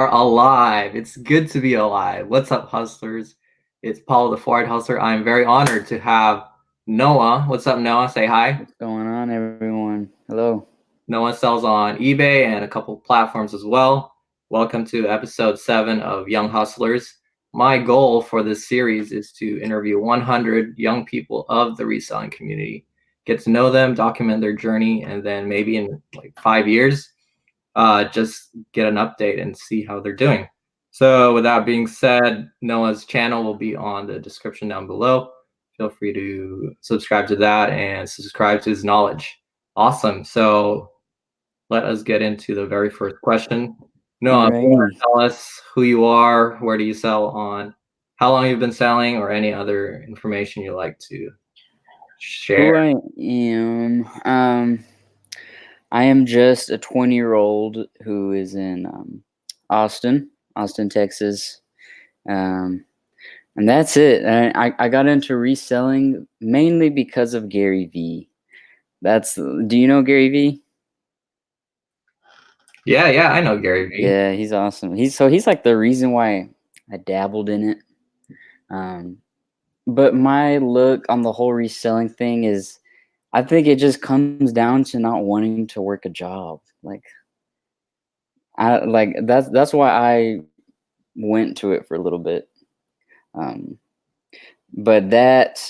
Are alive. It's good to be alive. What's up, hustlers? It's Paulo, the Forward Hustler. I'm very honored to have Noah. What's up, Noah? Say hi. What's going on, everyone? Hello. Noah sells on eBay and a couple platforms as well. Welcome to episode 7 of Young Hustlers. My goal for this series is to interview 100 young people of the reselling community, get to know them, document their journey, and then maybe in like 5 years, just get an update and see how they're doing. So with that being said, Noah's channel will be on the description down below. Feel free to subscribe to that and subscribe to his knowledge. Awesome. So let us get into the very first question. Noah, if you want Alrighty. to tell us who you are, where do you sell on, how long you've been selling, or any other information you'd like to share. Who I am? I am just a 20-year-old who is in Austin, Texas. Um, and that's it. I got into reselling mainly because of Gary V. Do you know Gary V? Yeah, I know Gary Vee. Yeah, he's awesome. He's like the reason why I dabbled in it. Um, but my look on the whole reselling thing is I think it just comes down to not wanting to work a job. That's why I went to it for a little bit. Um, but that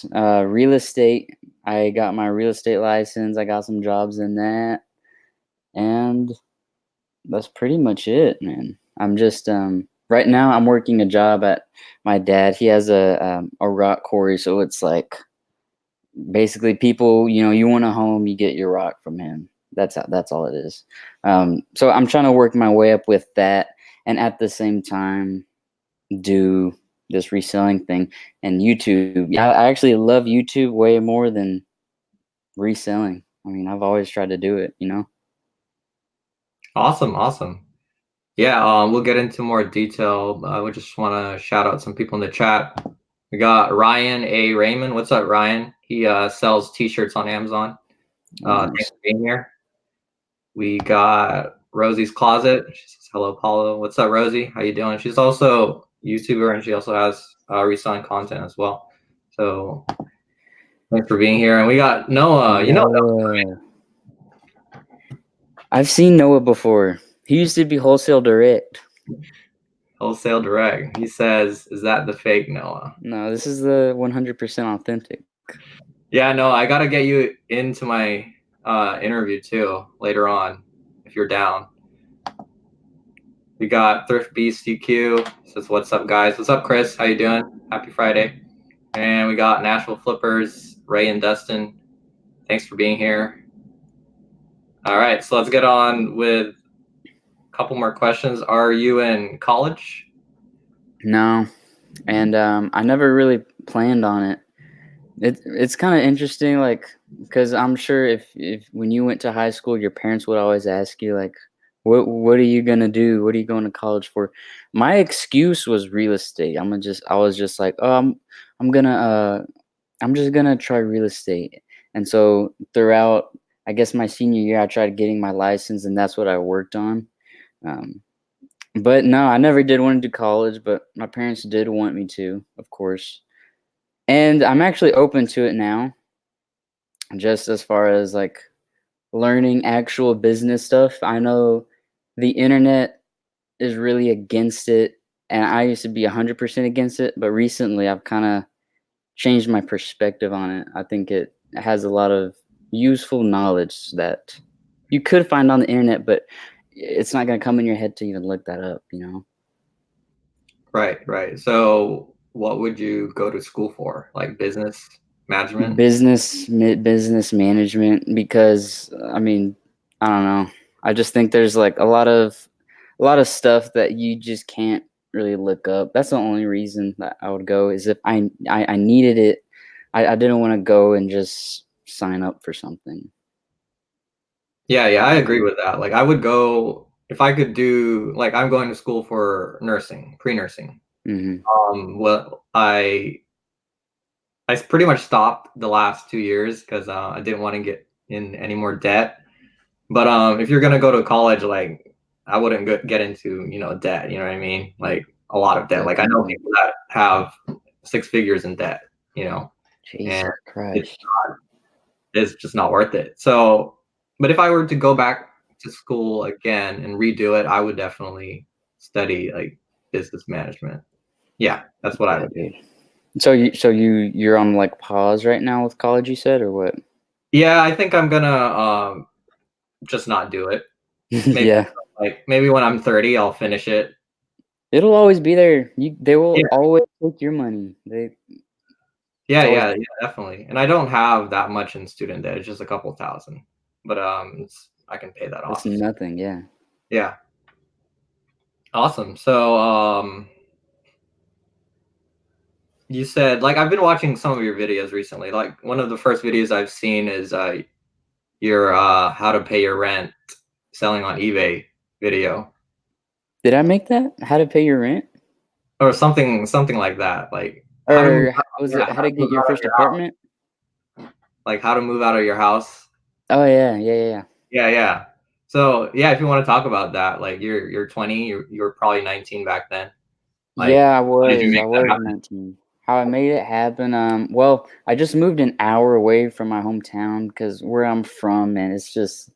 real estate, I got my real estate license. I got some jobs in that, and that's pretty much it, man. I'm just right now I'm working a job at my dad. He has a rock quarry, so it's like basically people, you want a home, you get your rock from him. That's all it is. So I'm trying to work my way up with that, and at the same time do this reselling thing and YouTube. Yeah, I actually love YouTube way more than reselling. I mean, I've always tried to do it. Awesome. Yeah, we'll get into more detail. We just want to shout out some people in the chat. We got Ryan A. Raymond. What's up, Ryan? He sells T-shirts on Amazon. Thanks Nice. for being here. We got Rosie's Closet. She says, "Hello, Paulo. What's up, Rosie? How you doing?" She's also a YouTuber and she also has reselling content as well. So thanks for being here. And we got Noah. You know Noah, Noah. I've seen Noah before. He used to be Wholesale Direct. Wholesale Direct. He says, "Is that the fake Noah?" No, this is the 100% authentic. Yeah, no, I gotta get you into my interview too later on if you're down. We got Thrift Beast TQ says, "What's up, guys? What's up, Chris? How you doing? Happy Friday." And we got Nashville Flippers, Ray and Dustin. Thanks for being here. All right, so let's get on with a couple more questions. Are you in college? No, and I never really planned on it. It's kind of interesting, like, because I'm sure if when you went to high school, your parents would always ask you like, what are you gonna do? What are you going to college for? My excuse was real estate. I was just like, oh, I'm gonna I'm just gonna try real estate. And so throughout, I guess my senior year, I tried getting my license, and that's what I worked on. Um, but no, I never did want to do college, but my parents did want me to, of course. And I'm actually open to it now, just as far as like learning actual business stuff. I know the internet is really against it, and I used to be 100% against it, but recently I've kind of changed my perspective on it. I think it has a lot of useful knowledge that you could find on the internet, but it's not going to come in your head to even look that up. Right. So what would you go to school for? Like business management? Business management, because I mean, I don't know. I just think there's like a lot of stuff that you just can't really look up. That's the only reason that I would go, is if I needed it. I didn't want to go and just sign up for something. Yeah, I agree with that. Like I would go if I could do like I'm going to school for nursing, pre-nursing. Hmm. Well, I pretty much stopped the last 2 years because I didn't want to get in any more debt. But if you're gonna go to college, like I wouldn't get into, debt. You know what I mean? Like a lot of debt. Like I know Definitely. people that have six figures in debt, and Jesus it's Christ. it's just not worth it. So, but if I were to go back to school again and redo it, I would definitely study like business management. Yeah, that's what I Yeah, would do. dude. So you're on like pause right now with college, you said, or what? Yeah, I think I'm gonna just not do it. Maybe Yeah. maybe when I'm 30, I'll finish it. It'll always be there. They Yeah, will always take your money. It's yeah, always yeah, yeah, definitely. And I don't have that much in student debt. It's just a couple thousand, but I can pay that it's off. nothing, yeah. Yeah, awesome. So you said like I've been watching some of your videos recently. Like one of the first videos I've seen is your how to pay your rent selling on eBay video Did I make that? How to pay your rent? or something like that. Like how to move Or out, was yeah, it how how to to get move your out of first your house. apartment? Like how to move out of your house. Oh yeah, yeah, yeah, yeah. Yeah, yeah. So yeah, if you want to talk about that, like you're 20, you were probably 19 back then. Like Yeah, I how did you was. make I that was happen? 19. How I made it happen, well, I just moved an hour away from my hometown because where I'm from, man, it's just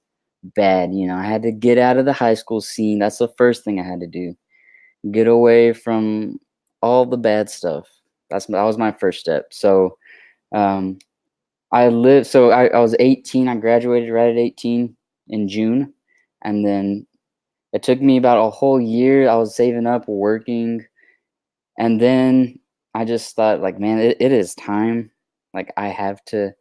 bad. I had to get out of the high school scene. That's the first thing I had to do. Get away from all the bad stuff. That was my first step. So, um, I was 18. I graduated right at 18 in June, and then it took me about a whole year. I was saving up, working. And then I just thought like, man, it is time. Like I have to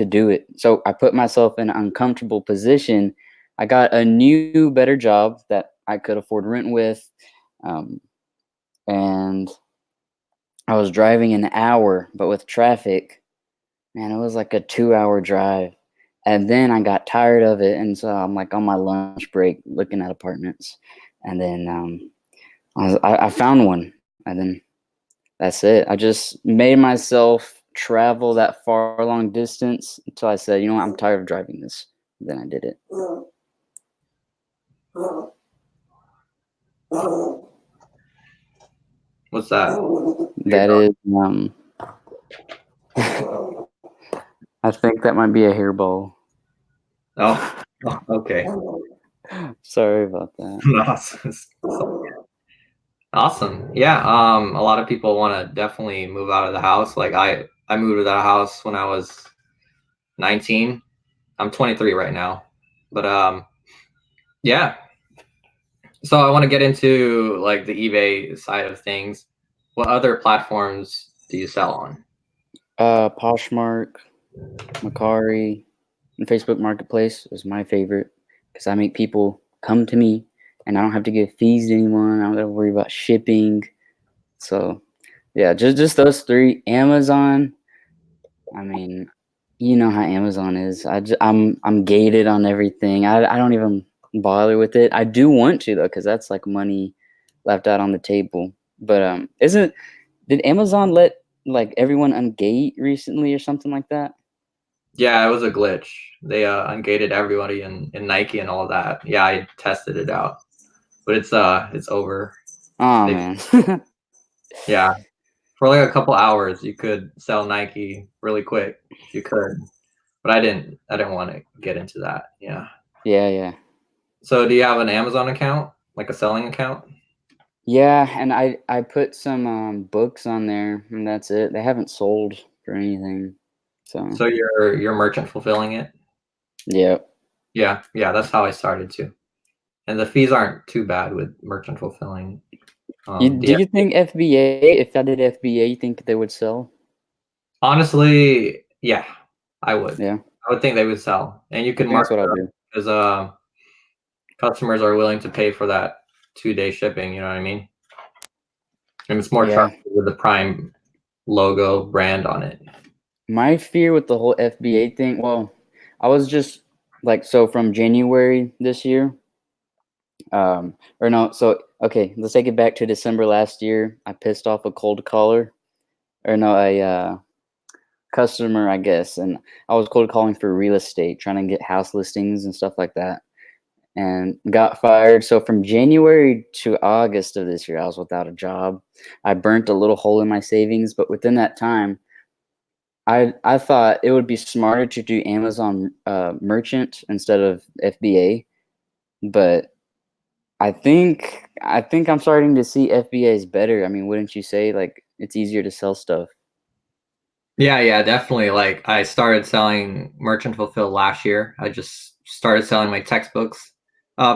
do it. So I put myself in an uncomfortable position. I got a new, better job that I could afford rent with. Um, and I was driving an hour, but with traffic, man, it was like a 2 hour drive. And then I got tired of it. And so I'm like on my lunch break looking at apartments. And then I found one. And then that's it. I just made myself travel that far long distance until I said, you know what, I'm tired of driving this. Then I did it. What's that? Your That dog? is, I think that might be a hairball. Oh, oh, okay. Sorry about that. Awesome. Awesome. Yeah. A lot of people want to definitely move out of the house. Like I moved out of the house when I was 19. I'm 23 right now. But yeah. So I want to get into like the eBay side of things. What other platforms do you sell on? Poshmark, Macari, and Facebook Marketplace is my favorite because I make people come to me and I don't have to give fees to anyone. I don't have to worry about shipping. So yeah, just those three. Amazon, I mean, you know how Amazon is. I'm gated on everything. I don't even bother with it. I do want to though, because that's like money left out on the table. But isn't did Amazon let like everyone ungate recently or something like that? Yeah, it was a glitch. They ungated everybody in Nike and all that. Yeah, I tested it out. But it's over. Oh They man. yeah. For like a couple hours you could sell Nike really quick if you could. But I didn't want to get into that. Yeah. Yeah, yeah. So do you have an Amazon account? Like a selling account? Yeah, and I put some books on there and that's it. They haven't sold for anything. So, So you're merchant fulfilling it? yeah. Yeah, yeah, that's how I started too. And the fees aren't too bad with merchant fulfilling. Do Yeah, you think FBA, if I did FBA, you think they would sell? honestly, yeah, I would. Yeah. I would think they would sell, and you I can think that's mark what it I'll up do. because customers are willing to pay for that 2 day shipping. You know what I mean? And it's more Yeah. trusted with the Prime logo brand on it. My fear with the whole FBA thing, well, I was just like, so from January this year, or no, so, okay, let's take it back to December last year. I pissed off a cold caller, or no, a customer, I guess. And I was cold calling for real estate, trying to get house listings and stuff like that. and got fired. So from January to August of this year, I was without a job. I burnt a little hole in my savings, but within that time, I thought it would be smarter to do Amazon merchant instead of FBA, but I think I'm starting to see FBA is better. I mean, wouldn't you say? Like, it's easier to sell stuff. Yeah, yeah, definitely. Like I started selling merchant fulfill last year. I just started selling my textbooks.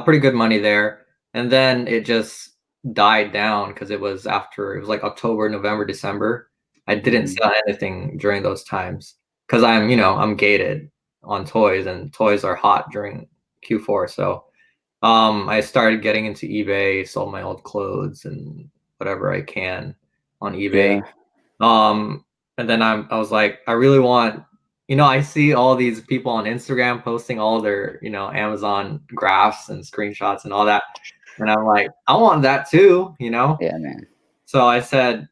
Pretty good money there. And then it just died down because it was like October, November, December. I didn't Mhm. sell anything during those times because I'm gated on toys and toys are hot during Q4. So I started getting into eBay, sold my old clothes and whatever I can on eBay. Yeah. Um, and then I was like, I really want, I see all these people on Instagram posting all their, Amazon graphs and screenshots and all that. And I'm like, I want that too. Yeah, man. So I said,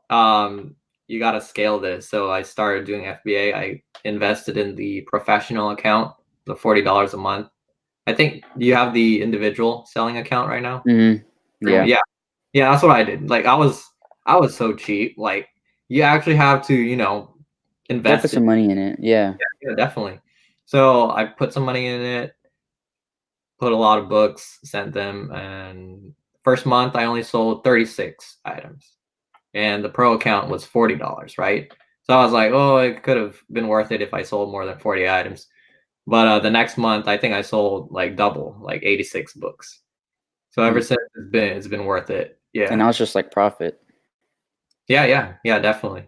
you got to scale this. So I started doing FBA. I invested in the professional account, the $40 a month. I think you have the individual selling account right now. Mhm. Yeah. Yeah. Yeah, that's what I did. Like I was so cheap. Like you actually have to, Gotta put invest in. some money in it. Yeah. Yeah, definitely. So I put some money in it, put a lot of books, sent them, and first month I only sold 36 items. And the pro account was $40, right? So I was like, oh, it could have been worth it if I sold more than 40 items. But the next month I think I sold like double, like 86 books. So ever Mm. since it's been worth it. And Yeah. now it's just like profit. Yeah, yeah, yeah, definitely.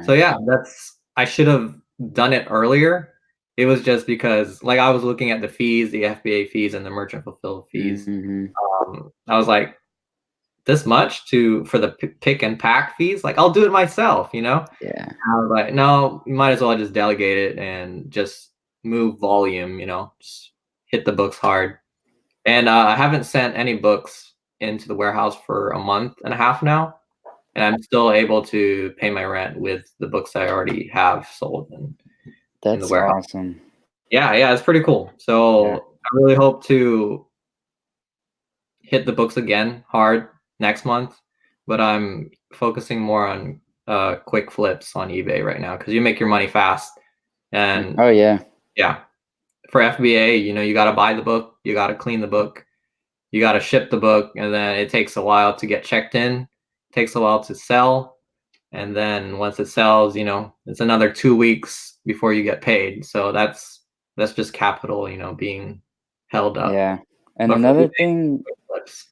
So yeah, Nice. I should have done it earlier. It was just because like I was looking at the fees, the FBA fees and the merchant fulfilled fees. Mhm. I was like, this much for the pick and pack fees? Like I'll do it myself. Yeah. I was like, no, you might as well just delegate it and just move volume, just hit the books hard. And I haven't sent any books into the warehouse for a month and a half now. And I'm still able to pay my rent with the books I already have sold in the That's warehouse. awesome. Yeah, yeah, it's pretty cool. Yeah. So I really hope to hit the books again hard next month, but I'm focusing more on quick flips on eBay right now because you make your money fast. And Oh yeah. yeah, for FBA, you got to buy the book, you got to clean the book, you got to ship the book, and then it takes a while to get checked in, takes a while to sell. And then once it sells, it's another 2 weeks before you get paid. So that's just capital, being held up. Yeah. And But for another eBay, thing quick flips.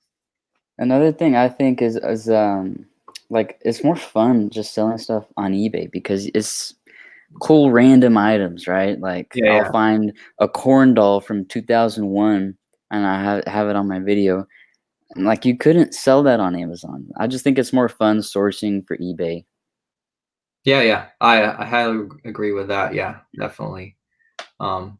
Another thing I think is like it's more fun just selling stuff on eBay because it's cool random items, right? Like Yeah, I'll yeah. find a corn doll from 2001 and I have it on my video. And like you couldn't sell that on Amazon. I just think it's more fun sourcing for eBay. Yeah, yeah. I highly agree with that. Yeah, definitely. Um,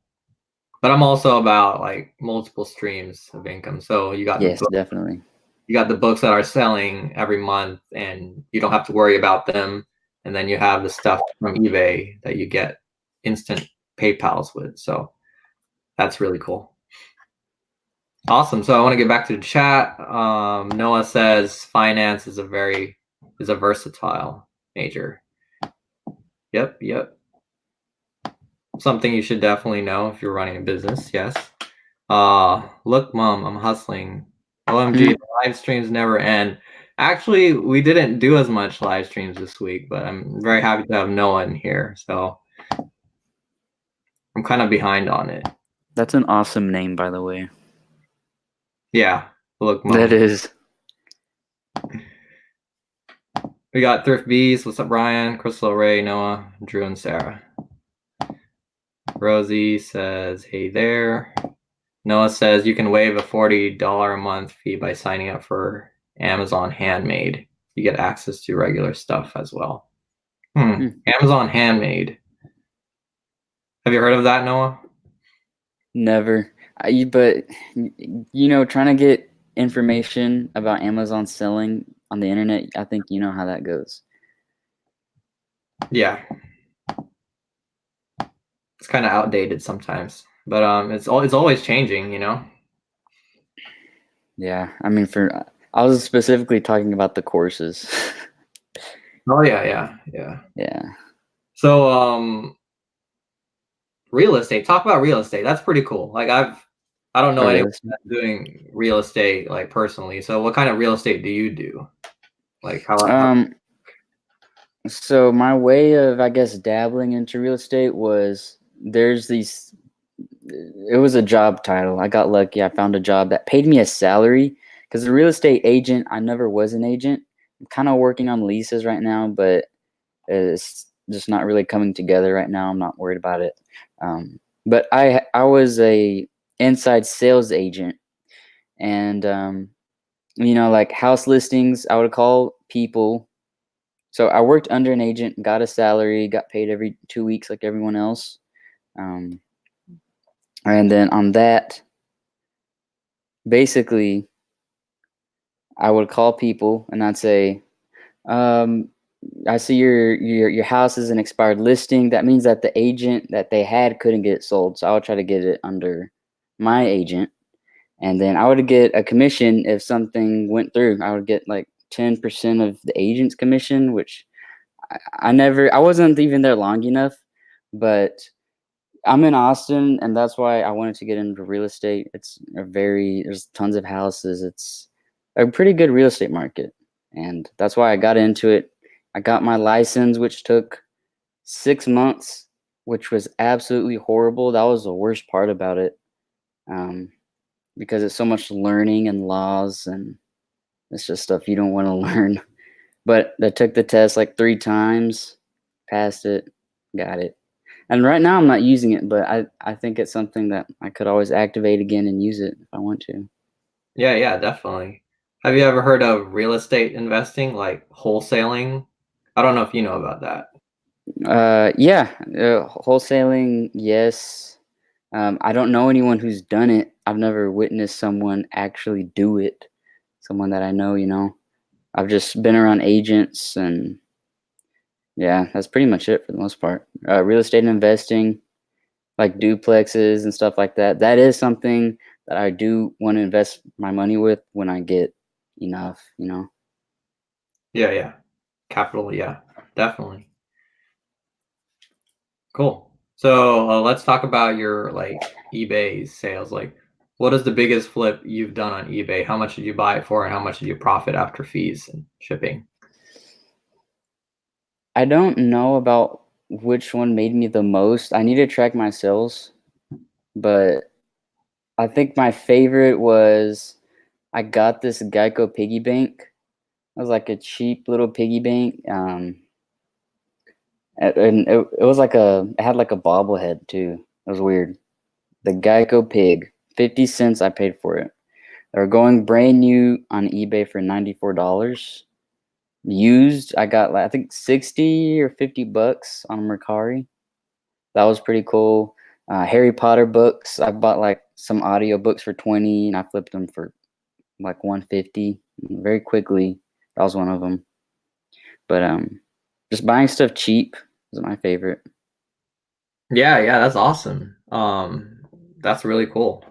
but I'm also about like multiple streams of income. So Yes, definitely. you got the books that are selling every month and you don't have to worry about them. And then you have the stuff from eBay that you get instant PayPals with. So that's really cool. Awesome. So I want to get back to the chat. Noah says finance is a versatile major. Yep, yep. Something you should definitely know if you're running a business. Yes. Look, mom, I'm hustling. OMG, the live streams never end. Actually, we didn't do as much live streams this week, but I'm very happy to have Noah in here. So I'm kind of behind on it. That's an awesome name, by the way. Yeah. Look, That mom. is. We got Thrift Bees. What's up, Brian? Crystal Ray, Noah, Drew, and Sarah. Rosie says, hey there. Noah says you can waive a $40 a month fee by signing up for Amazon Handmade. You get access to regular stuff as well. Hmm. Amazon Handmade. Have you heard of that, Noah? Never. But trying to get information about Amazon selling on the internet, I think you know how that goes. Yeah, it's kind of outdated sometimes, but it's always changing. Yeah, I mean, I was specifically talking about the courses. Oh yeah. Yeah, So real estate. Talk about real estate. That's pretty cool. Like I don't know or anyone real estate. that's doing real estate like personally. So what kind of real estate do you do? Like how Um, so my way of, I guess, dabbling into real estate was there's these. It was a job title. I got lucky. I found a job that paid me a salary because a real estate agent. I never was an agent. I'm kind of working on leases right now, but it's just not really coming together right now. I'm not worried about it. But I was a inside sales agent, and like house listings, I would call people. So I worked under an agent, got a salary, got paid every 2 weeks like everyone else. Um, and then on that, basically, I would call people and I'd say, um, I see your house is an expired listing. That means that the agent that they had couldn't get it sold. So I would try to get it under my agent, and then I would get a commission if something went through. I would get like 10% of the agent's commission, which I wasn't even there long enough, but I'm in Austin, and that's why I wanted to get into real estate. There's tons of houses. It's a pretty good real estate market, and that's why I got into it. I got my license, which took 6 months, which was absolutely horrible. That was the worst part about it, um, because it's so much learning and laws, and it's just stuff you don't want to learn. But I took the test like 3 times, passed it, got it. And right now I'm not using it, but I think it's something that I could always activate again and use it if I want to. yeah, definitely. Have you ever heard of real estate investing, like wholesaling? I don't know if you know about that. Yeah, wholesaling, yes. I don't know anyone who's done it. I've never witnessed someone actually do it. Someone that I know. I've just been around agents, and yeah, that's pretty much it for the most part. Real estate investing, like duplexes and stuff like that. That is something that I do want to invest my money with when I get enough. Yeah. Capital, yeah, definitely. Cool. So let's talk about your like eBay sales. Like, what is the biggest flip you've done on eBay? How much did you buy it for, and how much did you profit after fees and shipping? I don't know about which one made me the most. I need to track my sales, but I think my favorite was I got this Geico piggy bank. It was like a cheap little piggy bank. And it was it had like a bobblehead too. It was weird. The Geico pig, 50 cents I paid for it. They were going brand new on eBay for $94. Used, I got like I think 60 or $50 on Mercari. That was pretty cool. Harry Potter books. I bought like some audio books for 20 and I flipped them for like 150 very quickly. That was one of them. But just buying stuff cheap is my favorite. Yeah, that's awesome. That's really cool.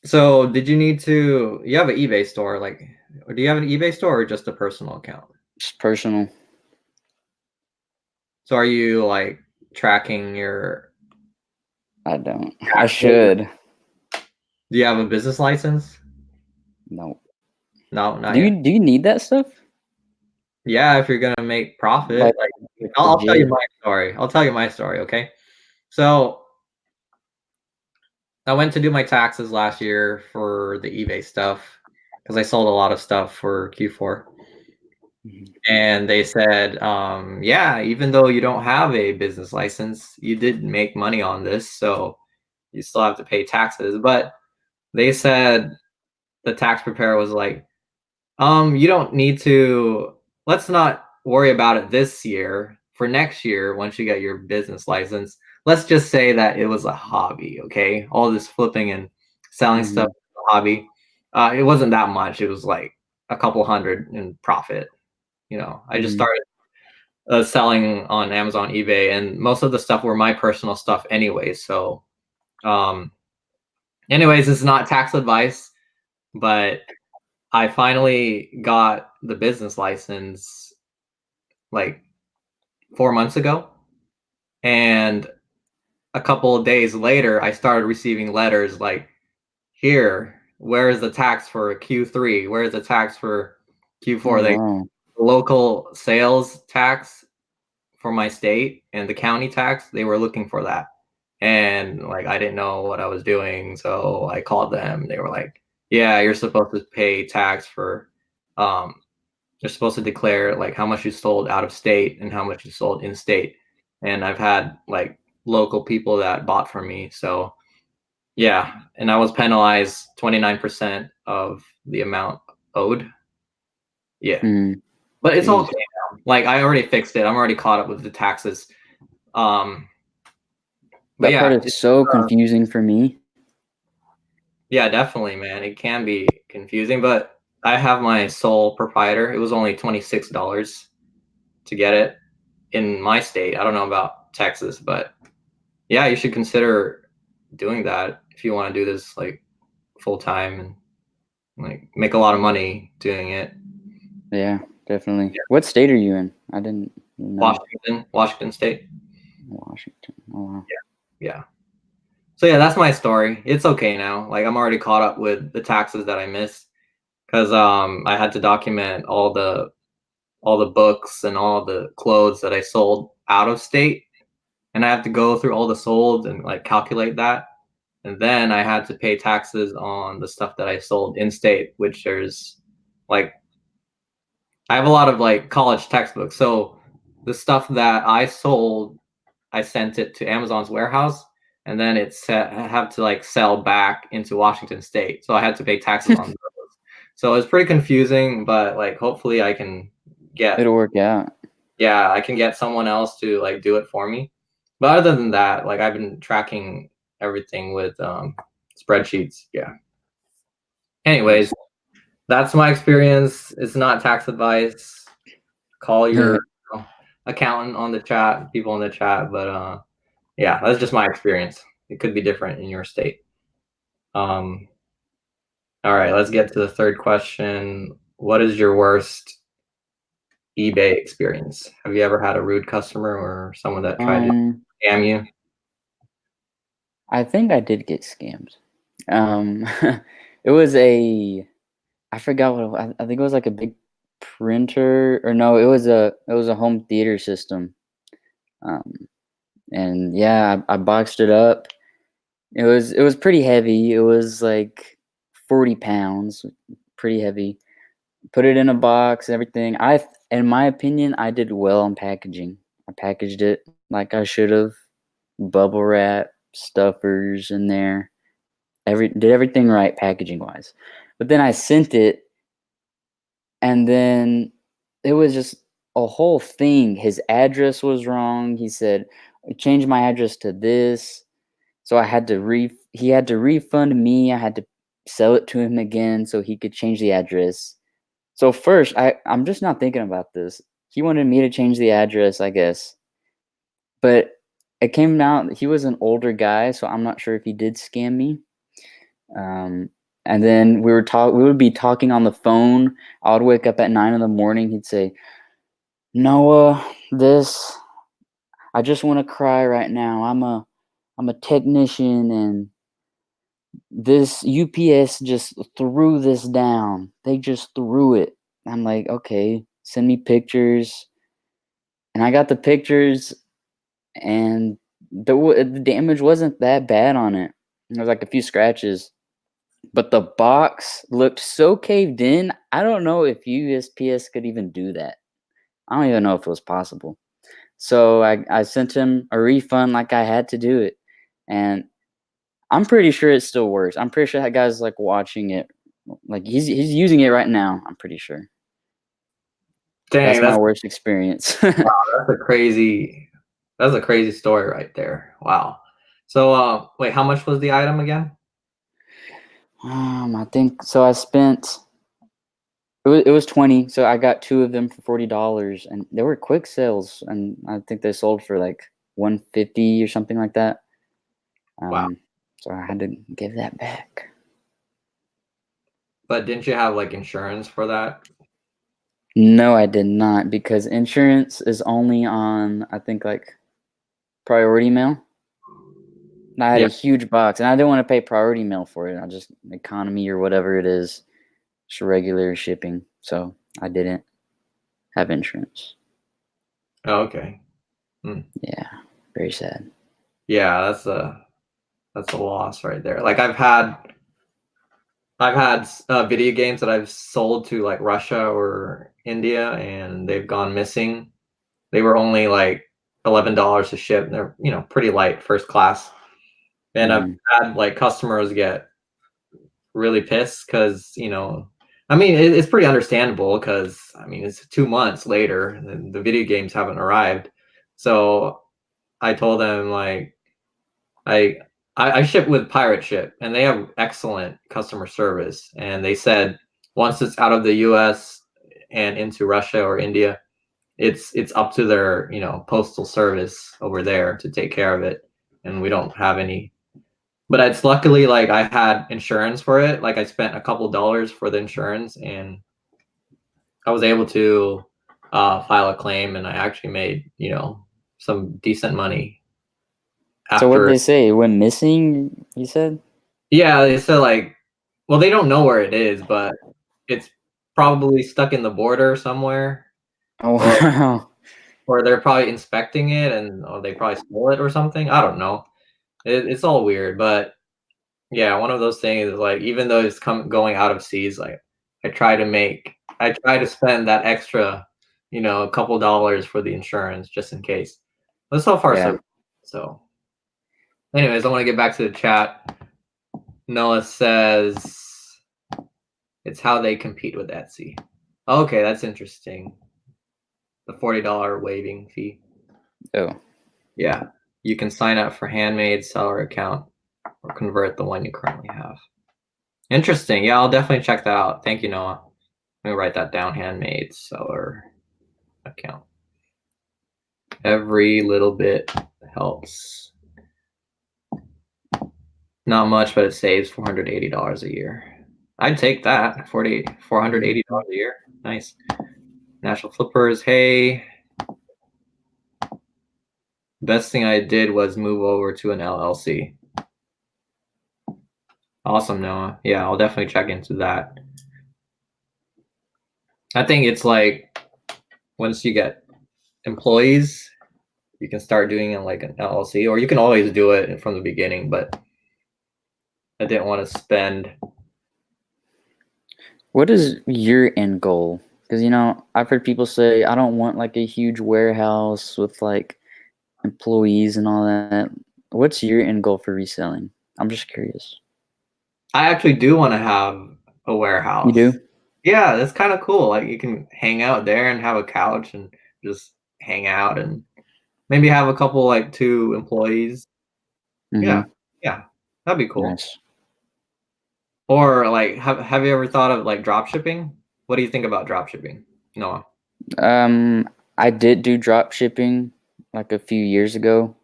So, did you need to? You have an eBay store, like, or do you have an eBay store or just a personal account? Just personal. So, are you like tracking your I don't. I taxes? should. Do you have a business license? No. No, not Do yet. you need that stuff? Yeah, if you're gonna make Like, profit, like like I'll tell you legit? my story. I'll tell you my story, okay? So I went to do my taxes last year for the eBay stuff because I sold a lot of stuff for Q4. Mhm. And they said, yeah, even though you don't have a business license, you did make money on this, so you still have to pay taxes. But they said the tax preparer was like, you don't need to. Let's not worry about it this year. For next year, once you get your business license, let's just say that it was a hobby. Okay, all this flipping and selling stuff, Mhm. was a hobby. It wasn't that much. It was like a couple hundred in profit. I just Mhm. started selling on Amazon, eBay, and most of the stuff were my personal stuff anyway. So, um, anyways, it's not tax advice. but I finally got the business license like 4 months ago, and a couple of days later, I started receiving letters like, "Here, where is the tax for Q3? Where is the tax for Oh, Q4?" They wow. local sales tax for my state and the county tax, they were looking for that. And like I didn't know what I was doing, so I called them. They were like, "Yeah, you're supposed to pay tax for um you're supposed to declare like how much you sold out of state and how much you sold in state." And I've had like local people that bought from me. So yeah, and I was penalized 29% of the amount owed. Yeah. Mm, But it's jeez. okay now. Like I already fixed it. I'm already caught up with the taxes. Um but That part yeah, is so confusing for me. yeah, definitely, man. It can be confusing, but I have my sole proprietor. It was only $26 to get it in my state. I don't know about Texas, but yeah, you should consider doing that if you want to do this like full time and like make a lot of money doing it. Yeah, definitely. Yeah. What state are you in? I didn't know. Washington State. Washington. Oh, wow. Yeah. So yeah, that's my story. It's okay now. Like I'm already caught up with the taxes that I missed because I had to document all the books and all the clothes that I sold out of state, and I have to go through all the sold and like calculate that. And then I had to pay taxes on the stuff that I sold in state, which there's like I have a lot of like college textbooks. So the stuff that I sold, I sent it to Amazon's warehouse, and then I have to like sell back into Washington State. So I had to pay taxes on those. So it's pretty confusing, but like hopefully I can get It'll work out. yeah, I can get someone else to like do it for me. But other than that, like I've been tracking everything with spreadsheets. Yeah. Nice. Anyways, that's my experience. It's not tax advice. Call your accountant on the chat, people in the chat, but yeah, that's just my experience. It could be different in your state. Um all right, let's get to the third question. What is your worst eBay experience? Have you ever had a rude customer or someone that tried to Um, scam you? I think I did get scammed. Um, it was I forgot I think it was like a big printer or no, it was a home theater system. Um, and yeah, I boxed it up. It was pretty heavy. It was like 40 pounds, pretty heavy. Put it in a box, everything. In my opinion, I did well on packaging. I packaged it like I should have. Bubble wrap, stuffers in there. Did everything right packaging wise. But then I sent it, and then it was just a whole thing. His address was wrong. He said, change my address to this. So I had to he had to refund me. I had to sell it to him again so he could change the address. So first, I'm just not thinking about this. He wanted me to change the address, I guess. But it came out he was an older guy, so I'm not sure if he did scam me. Um, and then we would be talking on the phone. I would wake up at 9 in the morning. He'd say, Noah, this I just want to cry right now. I'm a technician and this UPS just threw this down. They just threw it. I'm like, okay, send me pictures. And I got the pictures, and the damage wasn't that bad on it. There was like a few scratches, but the box looked so caved in. I don't know if USPS could even do that. I don't even know if it was possible. So I sent him a refund like I had to do it. And I'm pretty sure it still works. I'm pretty sure that guy's like watching it. Like he's using it right now, I'm pretty sure. Dang, That's my worst experience. that's a crazy that's a crazy story right there. Wow. So wait, how much was the item again? I think so. It was 20, so I got two of them for $40, and they were quick sales, and I think they sold for like 150 or something like that. Wow. Um, so I had to give that back. But didn't you have like insurance for that? No, I did not, because insurance is only on, I think, like priority mail. And I had a Yeah. huge box, and I didn't want to pay priority mail for it. I just economy or whatever it is, just regular shipping. So I didn't have insurance. Oh, okay. Yeah, very sad. Yeah, that's a loss right there. Like I've had video games that I've sold to like Russia or India, and they've gone missing. They were only like $11 to ship. They're pretty light, first class. And I've Hmm. had like customers get really pissed because I mean it's pretty understandable because I mean it's 2 months later and the video games haven't arrived. So I told them like I I ship with Pirate Ship, and they have excellent customer service. And they said once it's out of the U.S. and into Russia or India, it's up to their postal service over there to take care of it, and we don't have any. But it's luckily like I had insurance for it. Like I spent a couple dollars for the insurance, and I was able to file a claim, and I actually made some decent money So what after. they say, it went missing, you said? Yeah, they said like, well, they don't know where it is, but it's probably stuck in the border somewhere, Oh, or wow. they're probably inspecting it, and or they probably stole it or something. I don't know. It's all weird, but yeah, one of those things is like even though it's going out of seas, like I try to spend that extra, a couple dollars for the insurance just in case. But so far so Yeah. good. So anyways, I want to get back to the chat. Noah says it's how they compete with Etsy. Okay, that's interesting. The $40 waiving fee. Oh, Yeah. You can sign up for handmade seller account or convert the one you currently have. Interesting. Yeah, I'll definitely check that out. Thank you, Noah. Let me write that down. Handmade seller account. Every little bit helps. Not much, but it saves $480 a year. I'd take that. $480 a year. Nice. National Flippers. Hey, best thing I did was move over to an LLC. Awesome, Noah. Yeah, I'll definitely check into that. I think it's like once you get employees, you can start doing it like an LLC, or you can always do it from the beginning, but I didn't want to spend. what is your end goal? Because, I've heard people say, I don't want like a huge warehouse with like employees and all that. What's your end goal for reselling? I'm just curious. I actually do want to have a You warehouse. do? Yeah, that's kind of cool. Like you can hang out there and have a couch and just hang out and maybe have a couple like two employees. Yeah, Mm-hmm. yeah, that'd be cool. Nice. Or like, have you ever thought of like drop shipping? What do you think about drop shipping, Noah? I did do drop shipping like a few years ago.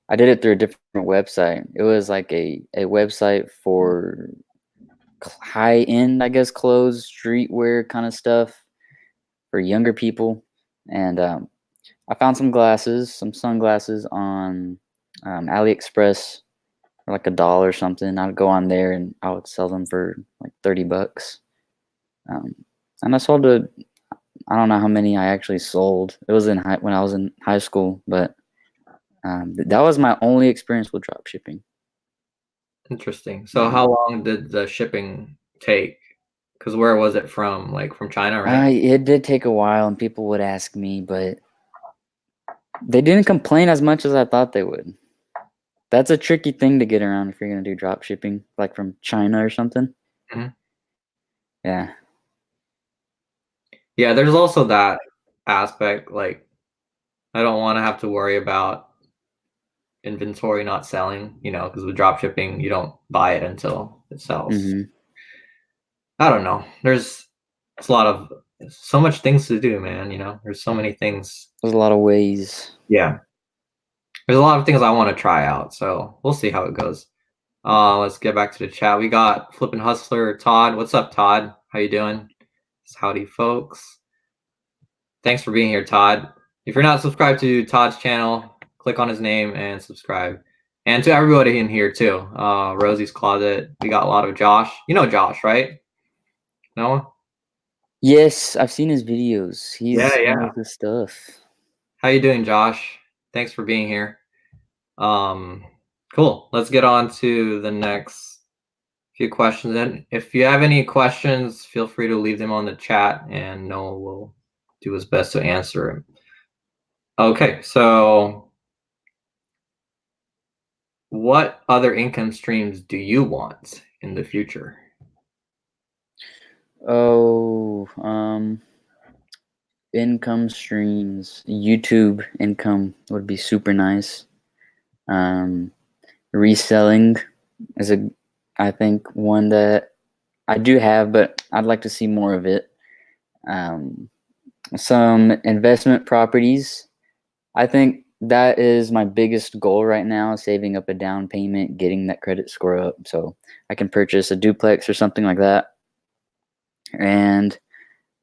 I did it through a different website. It was like a website for high end, I guess, clothes, streetwear kind of stuff for younger people. And I found some glasses, some sunglasses on AliExpress for like $1 or something. I'd go on there and I would sell them for like $30. Um, and I sold I don't know how many I actually sold. It was when I was in high school, but that was my only experience with drop shipping. Interesting. So Yeah. how long did the shipping take? Because where was it from? Like from China, right? It did take a while, and people would ask me, but they didn't complain as much as I thought they would. That's a tricky thing to get around if you're gonna do drop shipping, like from China or something. Mhm. Yeah. Yeah, there's also that aspect. Like, I don't want to have to worry about inventory not selling, because with drop shipping, you don't buy it until it sells. Mm-hmm. I don't know. It's a lot of so much things to do, man. There's so many things. There's a lot of ways. Yeah, there's a lot of things I want to try out. So we'll see how it goes. Let's get back to the chat. We got Flippin' Hustler Todd. What's up, Todd? How you doing? Howdy, folks. Thanks for being here, Todd. If you're not subscribed to Todd's channel, click on his name and subscribe. And to everybody in here too. Rosie's Closet. We got a lot of Josh. You know Josh, right? No? Yes, I've seen his videos. Yeah. He knows his stuff. How you doing, Josh? Thanks for being here. Cool. Let's get on to the next few questions. And if you have any questions, feel free to leave them on the chat and Noah will do his best to answer them. Okay, so what other income streams do you want in the future? Oh, income streams. YouTube income would be super nice. Reselling is I think one that I do have, but I'd like to see more of it. Some investment properties. I think that is my biggest goal right now, saving up a down payment, getting that credit score up so I can purchase a duplex or something like that. And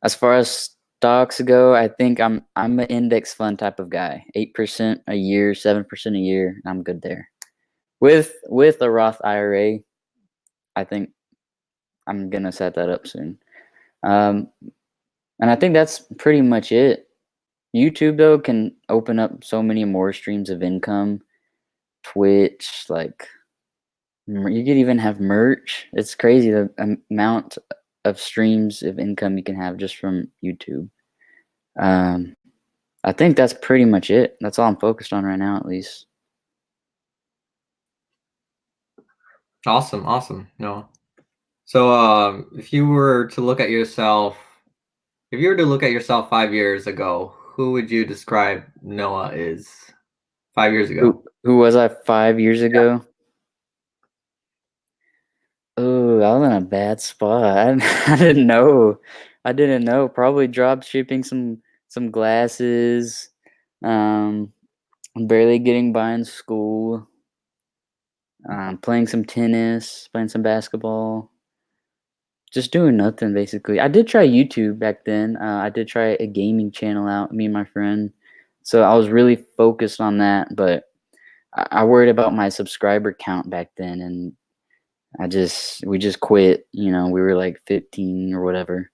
as far as stocks go, I think I'm an index fund type of guy. 8% a year, 7% a year, I'm good there. With a Roth IRA, I think I'm gonna set that up soon. And I think that's pretty much it. YouTube though can open up so many more streams of income. Twitch, like you could even have merch. It's crazy the amount of streams of income you can have just from YouTube. I think that's pretty much it. That's all I'm focused on right now, at least. Awesome. No. So if you were to look at yourself 5 years ago, who would you describe Noah is 5 years ago? Who was I 5 years ago? Oh, I was in a bad spot. I didn't know. Probably drop shipping some glasses. Barely getting by in school. Playing some tennis, playing some basketball. Just doing nothing basically. I did try YouTube back then. I did try a gaming channel out, me and my friend. So I was really focused on that, but I worried about my subscriber count back then, and we just quit. You know, we were like 15 or whatever,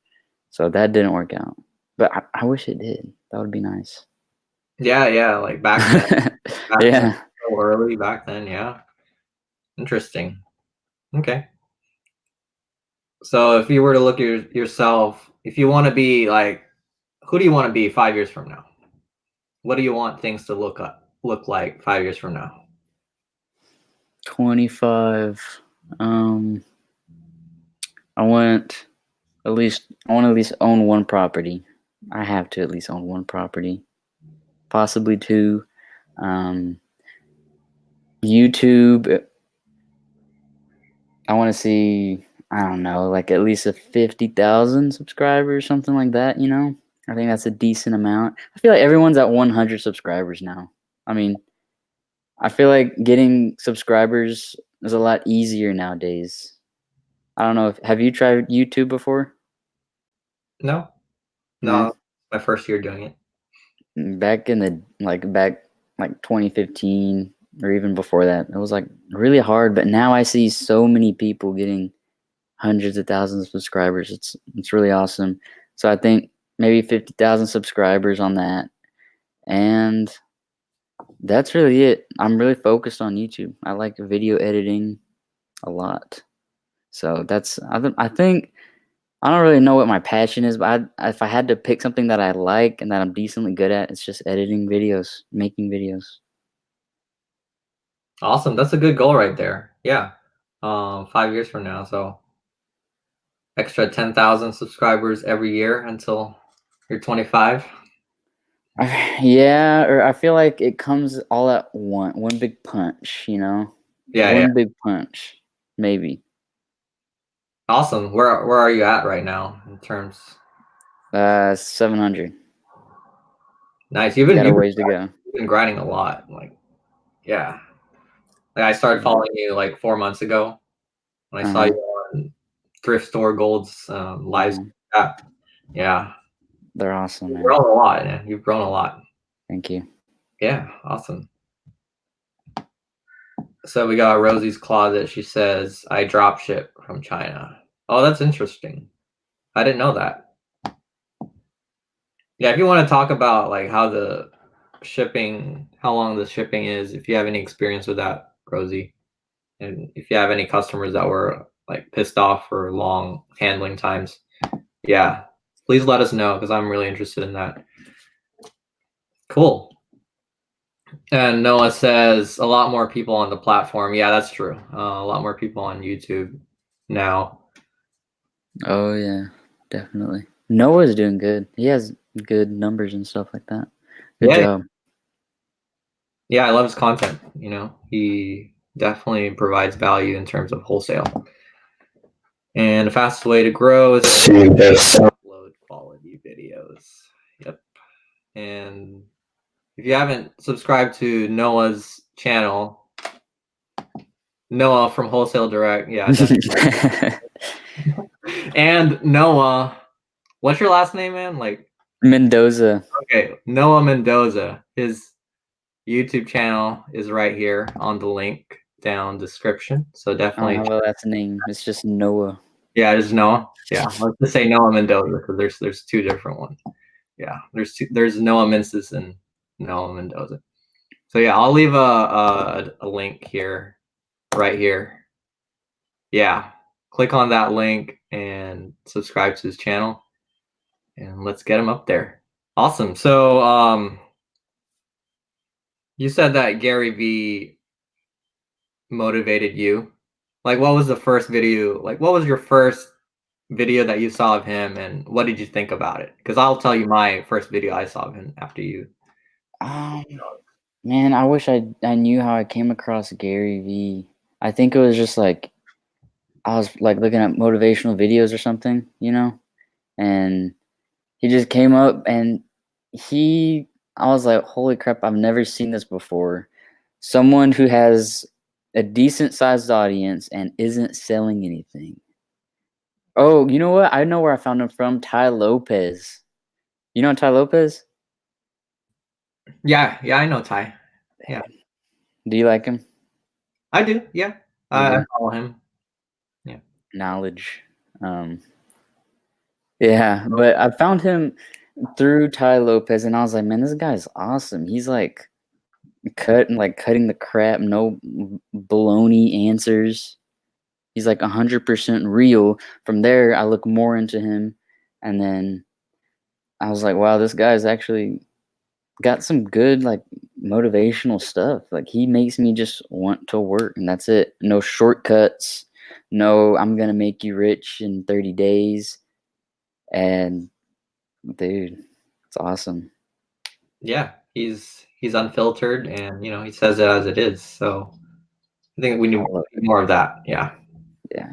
so that didn't work out. But I wish it did. That would be nice. Yeah, like back then. Yeah. So early back then, yeah. Interesting. Okay. So if you were to look at yourself, if you want to be like, who do you want to be 5 years from now? What do you want things to look like 5 years from now? 25. I want at least own one property. I have to at least own one property, possibly two. YouTube. I want to see. I don't know, like at least a 50,000 subscribers, something like that. You know, I think that's a decent amount. I feel like everyone's at 100 subscribers now. I mean, I feel like getting subscribers is a lot easier nowadays. I don't know if have you tried YouTube before? No, No. my first year doing it. Back in the back 2015 or even before that, it was like really hard. But now I see so many people getting hundreds of thousands of subscribers. It's really awesome. So I think maybe 50,000 subscribers on that, and that's really it. I'm really focused on YouTube. I like video editing a lot. So I think I don't really know what my passion is, but if I had to pick something that I like and that I'm decently good at, it's just editing videos, making videos. Awesome. That's a good goal right there. Yeah. 5 years from now. So extra 10,000 subscribers every year until you're 25. Yeah, or I feel like it comes all at one big punch, you know? Yeah. One big punch, maybe. Awesome. Where are you at right now in terms? 700. Nice. Got a ways to go. You've been grinding a lot. Like, yeah. Like I started following you like 4 months ago when I saw you on Thrift Store Gold's live app. Yeah, They're awesome, you've man. grown a lot, man. You've grown a lot. Thank you. Yeah, awesome. So we got Rosie's Closet. She says, I drop ship from China. Oh, that's interesting. I didn't know that. Yeah, if you want to talk about like how the shipping, how long the shipping is, if you have any experience with that, Rosie, and if you have any customers that were like pissed off for long handling times, yeah, please let us know because I'm really interested in that. Cool. And Noah says a lot more people on the platform. Yeah, that's true. A lot more people on YouTube now. Oh yeah, definitely. Noah's doing good. He has good numbers and stuff like that. Good Yeah, job. yeah, I love his content. You know, he definitely provides value in terms of wholesale. And the fastest way to grow is to just upload quality videos. Yep. And if you haven't subscribed to Noah's channel, Noah from Wholesale Direct, yeah, definitely. And Noah, what's your last name, man? Like Mendoza. okay, Noah Mendoza. His YouTube channel is right here on the link down description. So I don't definitely, have a last name. It's just Noah. yeah, just Noah. Yeah, let's just say Noah Mendoza because there's two different ones. Yeah, there's Noah Mensis and Noah Mendoza. So yeah, I'll leave a link here, right here. Yeah, click on that link and subscribe to his channel, and let's get him up there. Awesome. So you said that Gary V motivated you. Like, what was the first video? Like, what was your first video that you saw of him, and what did you think about it? Because I'll tell you my first video I saw of him after you. Um, Man, I wish I knew how I came across Gary V. I think it was just like I was like looking at motivational videos or something, and he just came up and I was like, holy crap, I've never seen this before. Someone who has a decent sized audience and isn't selling anything. Oh, you know what? I know where I found him from. Ty Lopez. You know Ty Lopez? Yeah, yeah, I know Ty. Yeah, Do you like him? I do. Yeah, You I do? follow him. Yeah. Knowledge. Yeah, but I found him through Ty Lopez, and I was like, man, this guy's awesome. He's like cutting the crap, no baloney answers. He's like 100% real. From there, I look more into him, and then I was like, wow, this guy's actually got some good like motivational stuff. Like he makes me just want to work, and that's it. No shortcuts. No, I'm gonna make you rich in 30 days. And dude, it's awesome. Yeah, he's unfiltered, and he says it as it is. So I think we need more of that. Yeah. Yeah.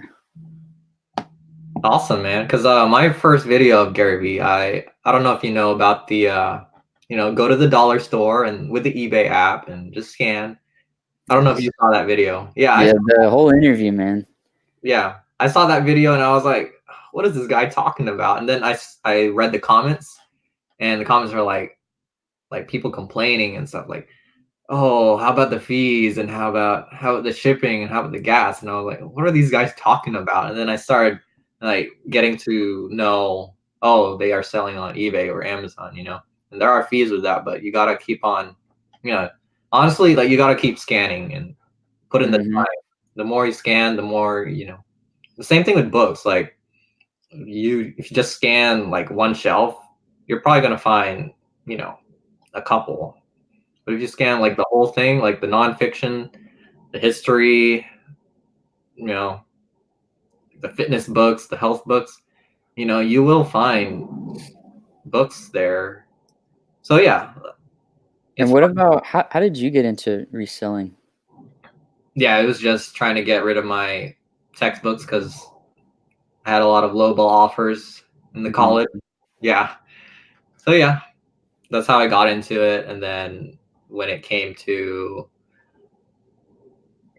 Awesome, man. Because my first video of Gary Vee, I don't know if you know about the go to the dollar store and with the eBay app and just scan. I don't know if you saw that video. Yeah, the whole interview, man. Yeah, I saw that video and I was like, what is this guy talking about? And then I read the comments, and the comments are like people complaining and stuff like, oh, how about the fees and how about the shipping and how about the gas? And I was like, what are these guys talking about? And then I started like getting to know, oh, they are selling on eBay or Amazon, and there are fees with that, but you gotta keep on, honestly, like you gotta keep scanning and put in the Mm-hmm. time. The more you scan, the more, the same thing with books. Like if you just scan like one shelf, you're probably gonna find, a couple. But if you scan like the whole thing, like the nonfiction, the history, you know, the fitness books, the health books, you will find books there. So yeah, And it's what fun. about how did you get into reselling? Yeah, it was just trying to get rid of my textbooks because I had a lot of lowball offers in the Mm-hmm. college. Yeah. So yeah, that's how I got into it. And then when it came to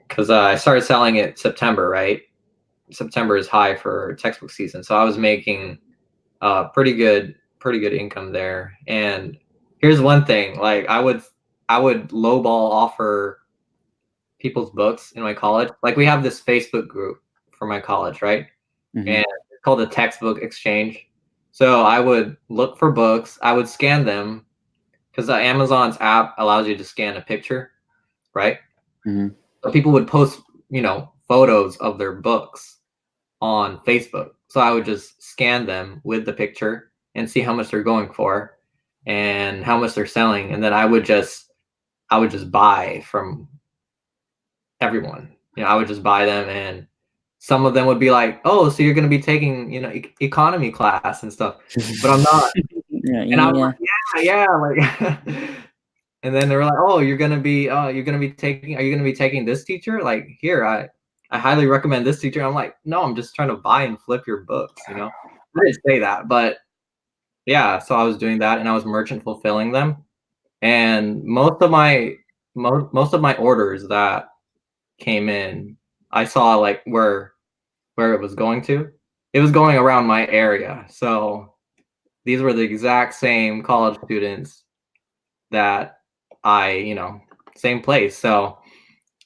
because I started selling it September, right? September is high for textbook season, so I was making pretty good income there. And here's one thing, like I would lowball offer people's books in my college. Like we have this Facebook group for my college, right? Hmm. And it's called the textbook exchange. So I would look for books, I would scan them because Amazon's app allows you to scan a picture, right? Hmm. So people would post, photos of their books on Facebook. So I would just scan them with the picture and see how much they're going for and how much they're selling, and then I would just buy from everyone. I would just buy them, and some of them would be like, "Oh, so you're going to be taking, economy class and stuff." But I'm not. Yeah, And I was yeah. like, "Yeah, yeah, like and then they were like, "Oh, you're going to be taking are you going to be taking this teacher? Like, here, I highly recommend this teacher." I'm like, "No, I'm just trying to buy and flip your books." I didn't say that, but yeah, so I was doing that and I was merchant fulfilling them. And most of my orders that came in, I saw like where it was going to. It was going around my area. So these were the exact same college students that same place. So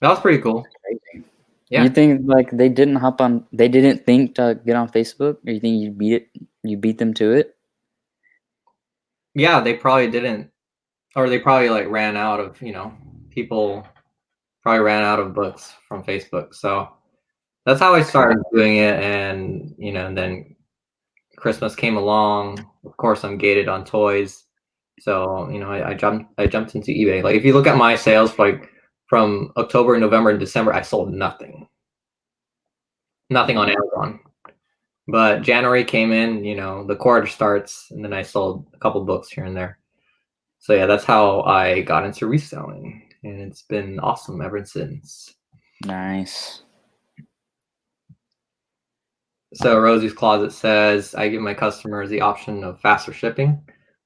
that was pretty cool. Crazy. You Yeah. think like they didn't think to get on Facebook, or you think you beat them to it? Yeah, they probably didn't, or they probably like ran out of, people probably ran out of books from Facebook. So that's how I Crazy. started doing it. And, and then Christmas came along. Of course, I'm gated on toys. So, I jumped into eBay. Like if you look at my sales, like from October, November, and December, I sold nothing on Amazon. But January came in, the quarter starts, and then I sold a couple books here and there. So yeah, that's how I got into reselling, and it's been awesome ever since. Nice. So Rosie's Closet says, I give my customers the option of faster shipping.